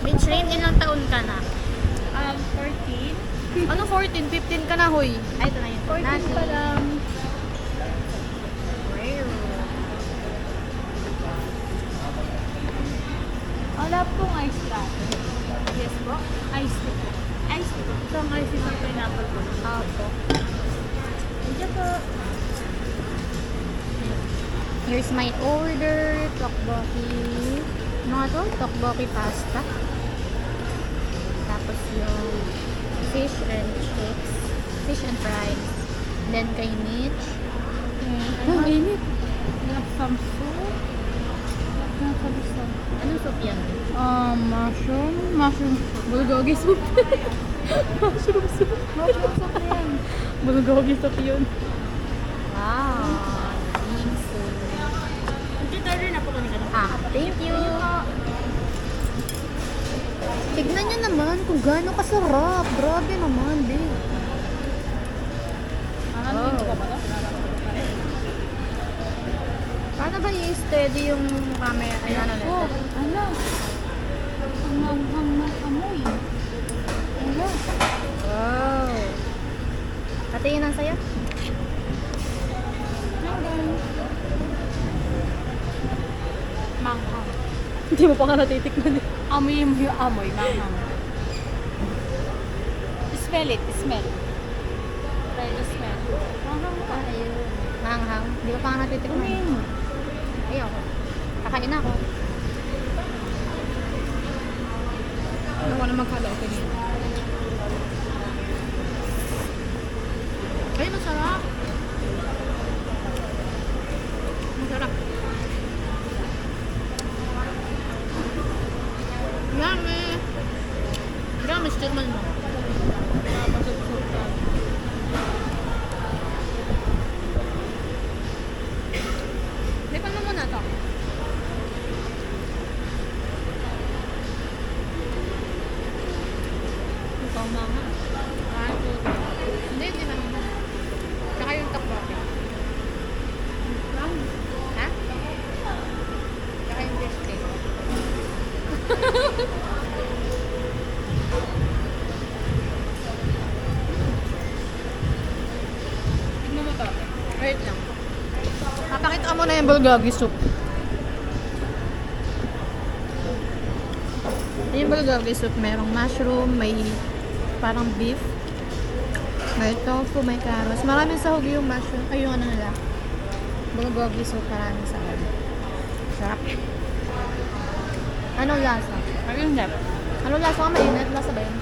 Mitchrain, ilang taon ka na? 14. Ano 14? 15 ka na, hoy. Ay, ito na yun. 14 pa lang. Wala pong ice latte. Yes po. Ice tea po. Ice po. Isang ice tea ng pineapple po. Opo. Hindi po. Here's my order. Tteokbokki. Ano nga to? Tteokbokki pasta. Tapos yung fish and chips. Fish and fries. Then kay Mitch. Ang init. Some soup. Nakabisa. Anong soup yan? Mushroom. Mushroom. Bulgogi soup. Mushroom soup. Mushroom soup na yan. Bulgogi soup yun. Wow. Big soup. Mag-order na po kami ka. Thank you. Tignan nyo naman kung gaano kasarap. Grabe naman, babe. Paano ba i-steady yung camera? Ay, ano na Oh, ito? ano? Ang amoy. Ano? Wow. Patingin ang sayo? Manghang. Hindi mo pa nga natitikman eh. Amoy mo yung amoy. Manghang. Smell it. Smell. Try to smell. Manghang ka. Ayun. Manghang. Hindi ko pa nga natitikman. Amoy mo. Ayoko. Kakain na ako. Ano ko na magkala ko niya. Ay, masarap. Masarap. Yummy. Yummy, stirman mo. Lipan mo muna to. Ikaw mga. Hindi naman. Tsaka yung tteokbokki. Ha? Tsaka yung fish cake. Tignan mo to. Wait lang. Papakita ko muna yung bulgogi soup. Yung bulgogi soup, merong mushroom, may parang beef, may tofu, may carrots. Maraming sahog yung mushroom. Ay, yung ano nila. Bulgogi soup, maraming sahog. Sarap. Anong lasa? Ayun na. Anong lasa ka? Mainit? Lasa ba yun?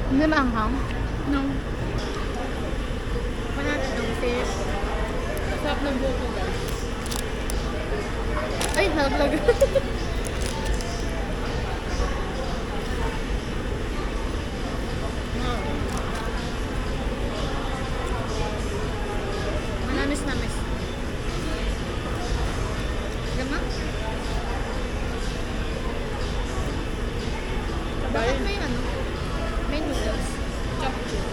Hindi maanghang? No. Panatan ng fish. Sarap ng buko guys. Ay, nalaglag. Manamis-namis. Gama? Bakit may ano? May noodles. Chop-chop.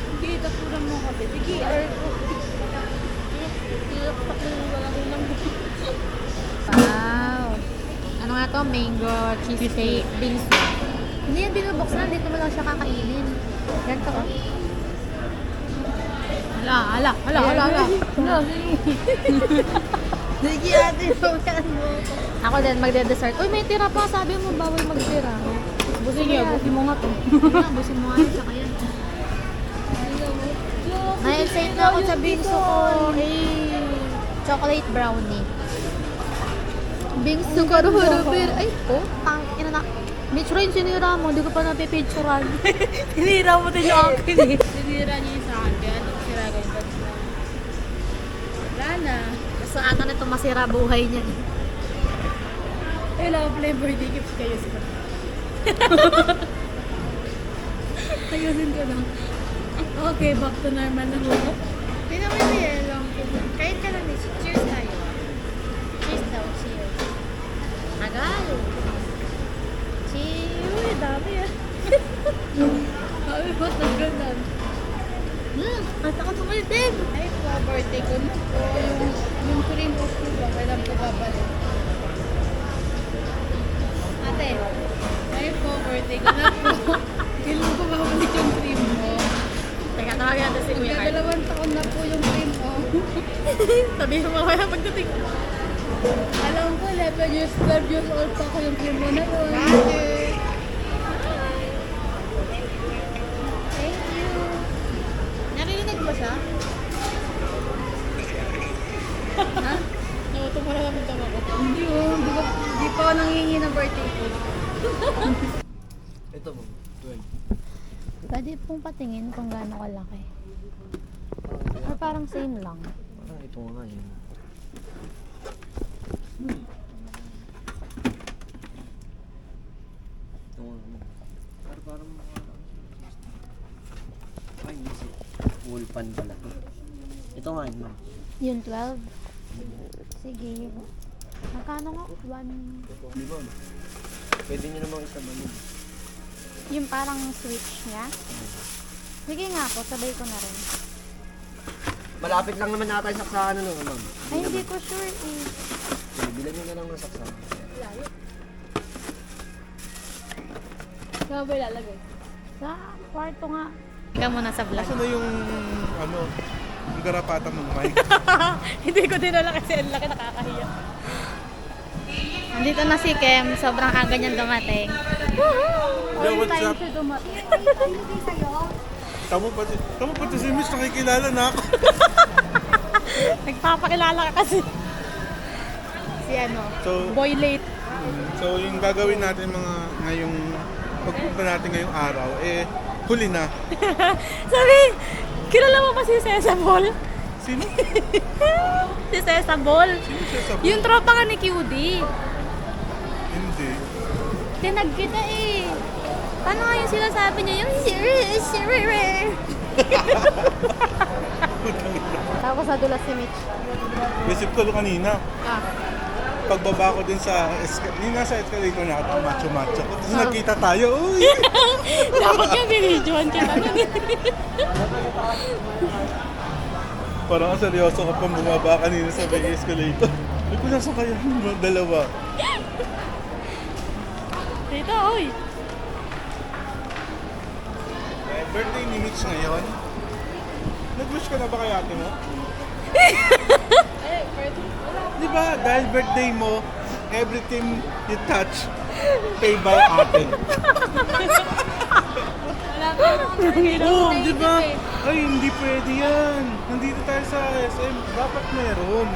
Hindi, tapuran mo kasi. Sige, Wow! Ano nga to? Mango cheesecake bingsu. Hindi yan binubuksan. Dito mo lang siya kakainin. Ganito ko. Hala. Sige ate, ako din, magde-dessert. Uy, may tira pa. Sabi mo, bawal magtira. Sige, buti mo nga to. Busin mo nga yun, tsaka yan. Na-excite na ako sa bingsu ko. Chocolate brownie. Bingsu ko, rubber. Ay, oh, pang, ina na. Mitch Rain, sinira mo. Hindi ko pa napipicturan. Sinira mo din yung akin eh. Sinira niya yung sa akin. Kaya sira ko yung tatlo. Wala na. Gusto ata na itong masira buhay niya. Eh, wala ko pala yung birthday gifts kayo sila. Ayusin ko lang. Okay, back to normal na ho. Hindi naman yung yellow. Kahit ka lang, Mitch. Cheers tayo. Cheers daw, cheers. Agal. Cheers. Uy, dami ah. Sabi mo, nagganan. At ako tumalit din. Ay, birthday ko na. Yung cream of sugar. Sabihin mo kaya pagdating. Alam ko, 11 years, 12 years old pa ako yung primo na yun. Magic! Thank you! Narinig mo siya? Ha? Nauto mo na naman tawa ko. Hindi oh, di pa ako nangihingi ng birthday ko. Ito mo, 12. Pwede pong patingin kung gaano kalaki. Or parang same lang. Parang ito nga yun. Ito nga mo. Parang ay, hindi si wool pan pala. Ito nga yun. Yung 12? Sige. Magkano nga? 1... Di ba? Pwede nyo namang isama yun. Yung parang switch niya? Sige nga po, sabay ko na rin. Malapit lang naman nata yung saksakan ano, ma'am. Ay, hindi ko sure eh. Sige, bilan nyo na lang ng saksakan. Saan ba ilalagay? Sa kwarto nga. Ikaw muna sa vlog. Asa na yung, yung garapata mo, Mike? Hindi ko dinala kasi ang laki nakakahiya. Nandito na si Kem, sobrang aga niyang dumating. Yo, what's Time up? siya dumating. Tamo pa si Mitch, nakikilala na ako. Nagpapakilala ka kasi. Si ano, So, boy late. so yung gagawin natin mga ngayong pagpunta natin ngayong araw, huli na. Sabi, kilala mo pa si Sesabol? Sino? Si Sesabol. Sino siya sa Yung tropa ka ni QD. Hindi. Tinag kita eh. Paano nga yung sinasabi niya? Yung Tapos nadulas si Mitch. Isip ko kanina, Ah. pagbaba ko din sa, yung nasa escalator na ako, macho-macho ko. Tapos nagkita tayo, uy! Dapat nga binidyoan kita nun. Parang seryoso ka pang bumaba kanina sa may escalator. Ay, kung nasa kaya, dalawa. Dito, oy. Birthday ni Mitch ngayon. Nag-wish ka na ba kay ate mo? Di ba, dahil birthday mo, everything you touch, pay by ate. Oo, di ba? Ay, hindi pwede yan. Nandito tayo sa SM, dapat meron.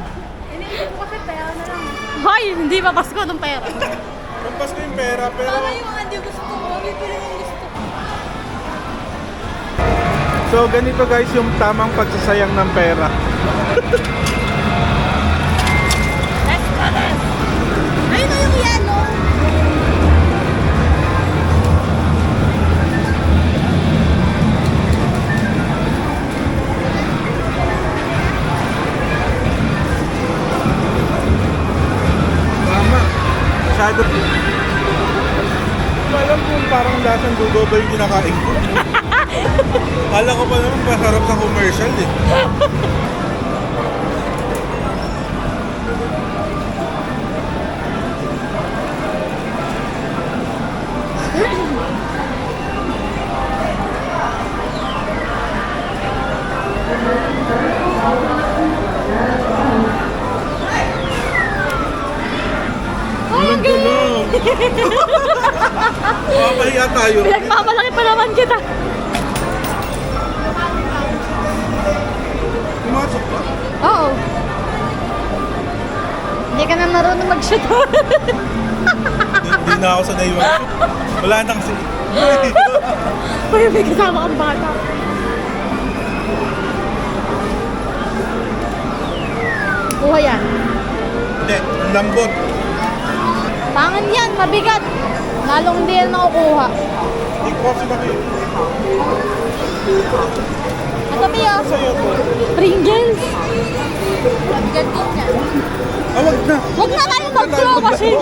Hoy, hindi pa Pasko ng pera. Pampas ko yung pera, pero... hindi gusto ko. Hindi yung gusto ko. So, ganito guys yung tamang pagsasayang ng pera. Let's go, let's. Ayun na yung yellow. Tama. Masyado. Hindi ko alam kung parang lasang dugo ba yung kinakain ko. Kala ko pa naman masarap sa commercial eh. Walang gulong. Makapahiya tayo. Pinagmamalaki pa naman kita. Pumasok pa. Oo. Hindi ka na marunong mag-shoot. Hindi na ako sanay mag wala na kasi. Uy, may kasama kang bata. Kuha yan. Hindi, lambot. Pangan yan, mabigat. Lalong hindi yan makukuha. Hindi ko kasi nakita. Ito Pio, Sa'yo to. Pringles. mabigat din yan. Wag na. Huwag na tayo mag-throw machine.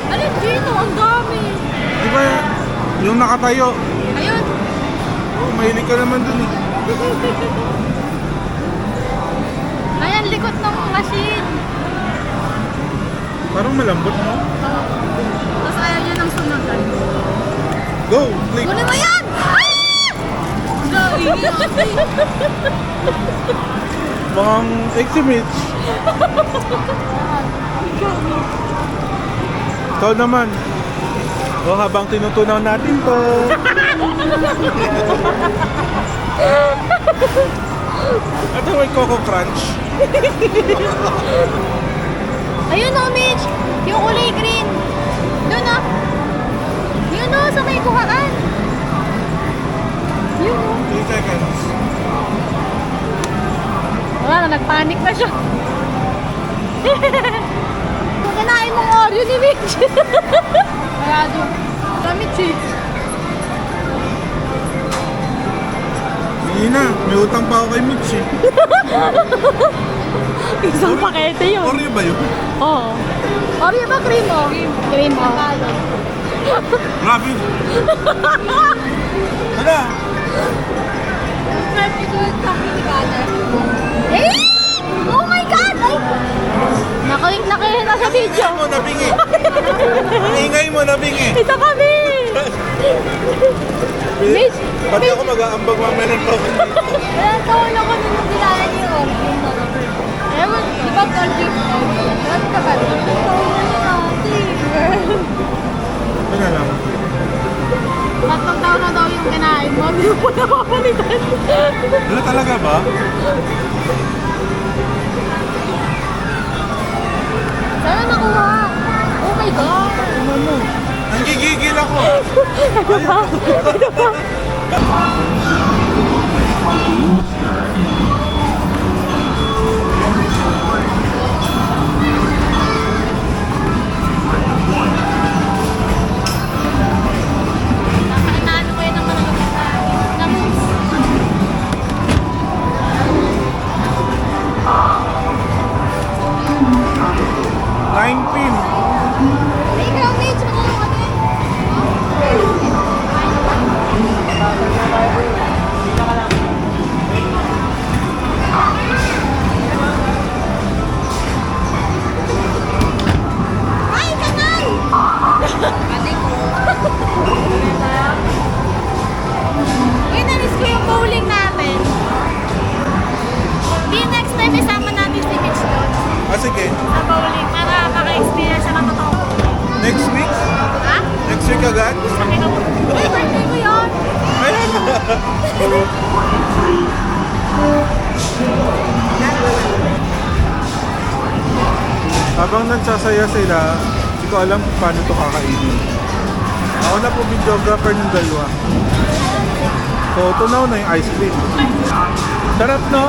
Alin dito? Ang dami. Di ba yung nakatayo? Ayun. Oh, mahilig ka naman dun eh. Ayan, likod ng machine. Parang malambot no? Tapos ayaw niya ng sunagan. Go! Click! Kunin mo yan! Ah! Gawin. Mukhang exhibit. Ikaw naman. O habang tinutunaw natin to. Ito may Coco Crunch. Ayun o, Mitch! Yung kulay green. Doon o. Yun o, sa may kuhaan. Yun o. 3 seconds. Wala na, nagpanik na siya. Kanain mong Oreo ni Mitch. Kaya doon. Sa Mitch eh. Hindi na, may utang pa ako kay Mitch eh. Isang pakete yun. Oreo ba yun? Oo. Oreo ba cream o? Cream o. Grabe. Hala. Eh! Oh my God! Ay! Nakalink na kayo na sa video. Ingay mo, nabingi. Ingay mo, nabingi. Isa kami! Mitch! Pati ako mag-aambag mamaya ng tawag dito. Wala taon ako nung kilala niyo. Ewan, di ba country? Ewan ka ba? Ano na lang? Tatlong taon na daw yung kinain mo. Hindi po napapalitan. Wala talaga ba? Sana nakuha. Oh my God! Nanggigigil ako. Ito pa? Ito pa? Nakakainaan ko yun ng mga namus. 9 pin. Hey, ikaw, Mitch! Ano ka din? Ay, kanay! Uy, nalis ko yung bowling natin. Di next time isama natin si Mitch doon. Ah, sige. Sa bowling para maka-experience siya ng totoo. Next week? Ha? Next week agad? Sabi ko, ay, birthday ko yun. Ayan. Habang nagsasaya sila, hindi ko alam kung paano ito kakainin. Ako na po videographer ng dalawa. So, tunaw na yung ice cream. Sarap, no?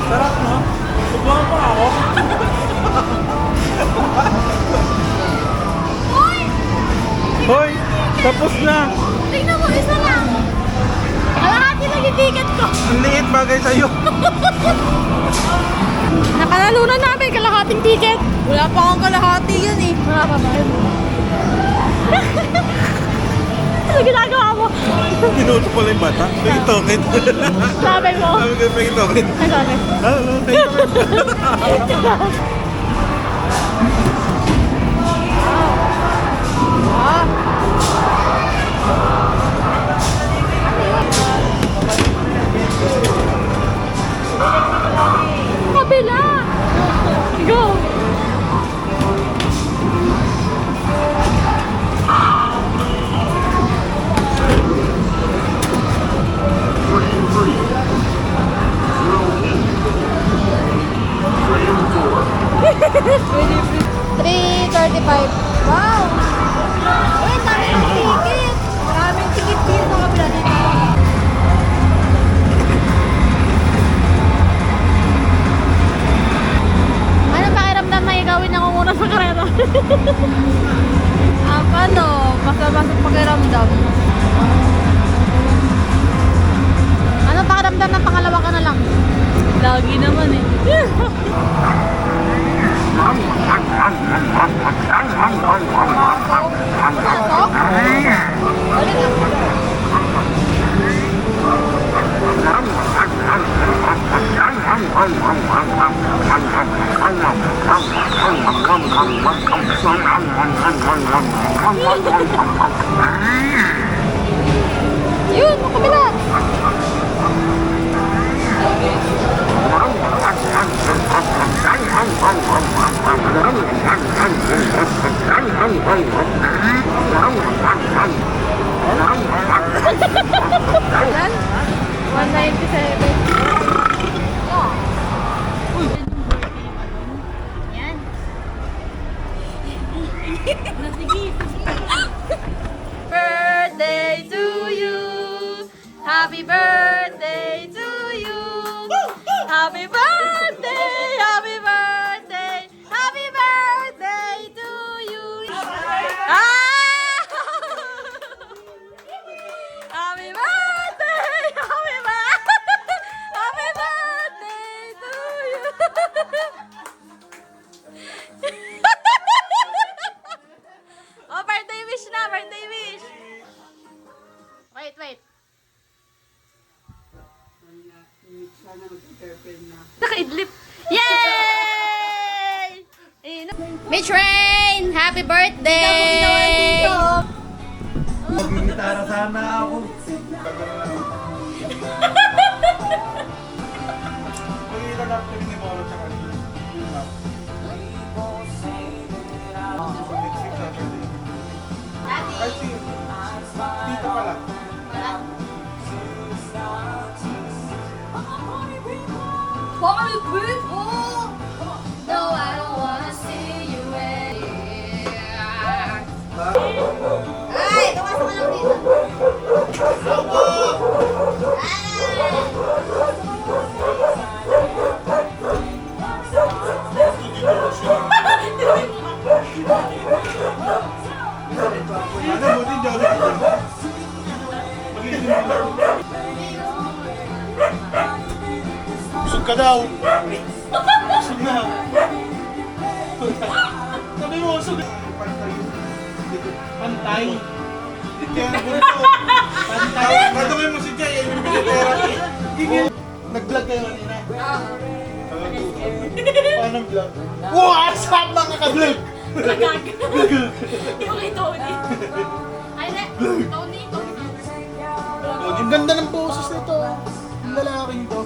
Sarap, no? Subukan pa ako. Uy! Hoy! Tapos na! Tingnan mo, isa lang. Kalahati lang yung ticket ko. Ang liit bagay sa'yo. Nakalalunan namin kalahating ticket. Wala pa akong kalahati yan eh. Wala pa ba? Ano ginagawa mo? Pinuto pala yung bata. Paging token. Sabi mo? Sabi ko, paging token. Ay, sorry. Ano? Paging token. Kabila! Go! $3.35. Wow! Uy, dami ng ticket! Maraming ticket dito sa kabila dito. Ano pakiramdam na igawin ako muna sa karera? Ano, masama sa pakiramdam. Ano pakiramdam ng pangalawa ka na lang? Lagi naman eh. Yun, kabila! Happy birthday! Happy birthday! Happy birthday to you! Ah! Happy birthday! Happy birthday! Happy birthday to you! Oh, birthday wish na! Birthday wish! Wait. Nakaidlip. Yay! Mitch Rain! Happy birthday! Magigitara sana ako. Magigita lang kami ni Moro tsaka ni Love. Next week Saturday. Ay, si Tita pala. Happy birthday! No, I don't wanna see you anymore. Ay, tumasok ka lang dito. Ano mo din jolly ka dyan? Magiging busog ka daw. Busog na. Sabi mo, busog. Pantay. Kaya ganito. Pantay. Patungin mo si Jay, ay bibili pera. Nag-vlog kayo kanina. Paano vlog? Wow! Saan mga ka-vlog? Yung kay Tony. Ay, Tony. Ang ganda ng boses nito. Ang lalaking to.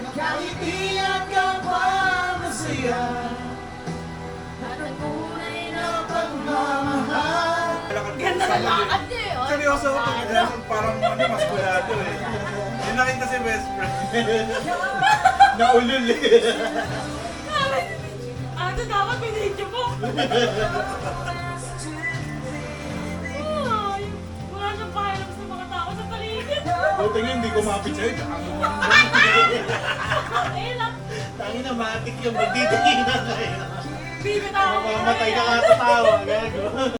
Nakangitian ka pa masaya. Ganda na lakad niya eh. oh. Seryoso ako talaga. Parang maskulado eh. Yung nakita si best friend. Naulul eh. Ano dapat pinidyo mo? Ay, wala siyang pakialam sa mga tao sa paligid. Buti nga hindi kumapit sa'yo. Eh lang, Tangin na matik yung magtitingin na kayo. bibitaw. Mamamatay ka nga sa tawa. Gago.